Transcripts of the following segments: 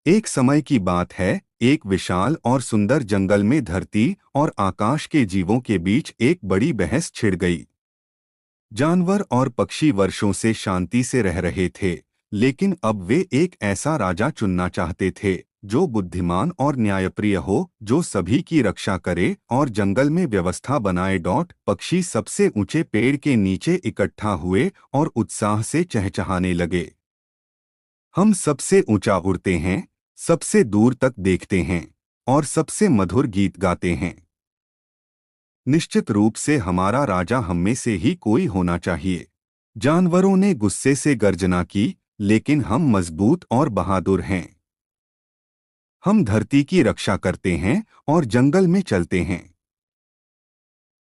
एक समय की बात है, एक विशाल और सुंदर जंगल में धरती और आकाश के जीवों के बीच एक बड़ी बहस छिड़ गई। जानवर और पक्षी वर्षों से शांति से रह रहे थे, लेकिन अब वे एक ऐसा राजा चुनना चाहते थे जो बुद्धिमान और न्यायप्रिय हो, जो सभी की रक्षा करे और जंगल में व्यवस्था बनाए। पक्षी सबसे ऊंचे पेड़ के नीचे इकट्ठा हुए और उत्साह से चहचहाने लगे। हम सबसे ऊंचा उड़ते हैं, सबसे दूर तक देखते हैं और सबसे मधुर गीत गाते हैं। निश्चित रूप से हमारा राजा हम में से ही कोई होना चाहिए। जानवरों ने गुस्से से गर्जना की, लेकिन हम मजबूत और बहादुर हैं। हम धरती की रक्षा करते हैं और जंगल में चलते हैं।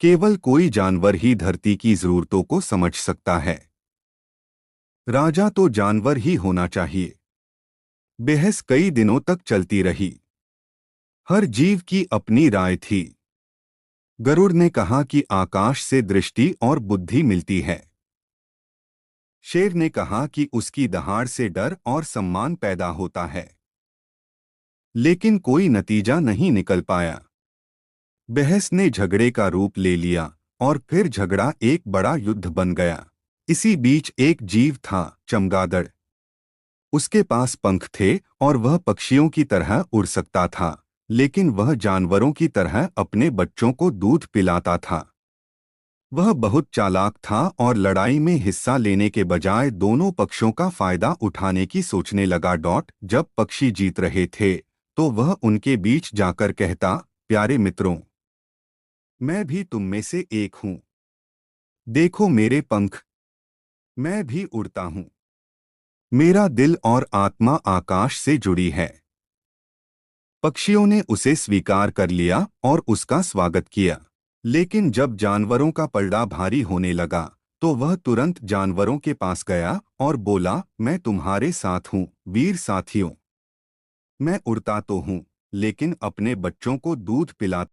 केवल कोई जानवर ही धरती की जरूरतों को समझ सकता है। राजा तो जानवर ही होना चाहिए। बहस कई दिनों तक चलती रही। हर जीव की अपनी राय थी। गरुड़ ने कहा कि आकाश से दृष्टि और बुद्धि मिलती है। शेर ने कहा कि उसकी दहाड़ से डर और सम्मान पैदा होता है। लेकिन कोई नतीजा नहीं निकल पाया। बहस ने झगड़े का रूप ले लिया और फिर झगड़ा एक बड़ा युद्ध बन गया। इसी बीच एक जीव था, चमगादड़। उसके पास पंख थे और वह पक्षियों की तरह उड़ सकता था, लेकिन वह जानवरों की तरह अपने बच्चों को दूध पिलाता था। वह बहुत चालाक था और लड़ाई में हिस्सा लेने के बजाय दोनों पक्षों का फायदा उठाने की सोचने लगा। जब पक्षी जीत रहे थे तो वह उनके बीच जाकर कहता, प्यारे मित्रों, मैं भी तुम में से एक हूं। देखो मेरे पंख, मैं भी उड़ता हूं। मेरा दिल और आत्मा आकाश से जुड़ी है। पक्षियों ने उसे स्वीकार कर लिया और उसका स्वागत किया। लेकिन जब जानवरों का पलड़ा भारी होने लगा तो वह तुरंत जानवरों के पास गया और बोला, मैं तुम्हारे साथ हूं, वीर साथियों। मैं उड़ता तो हूं, लेकिन अपने बच्चों को दूध पिला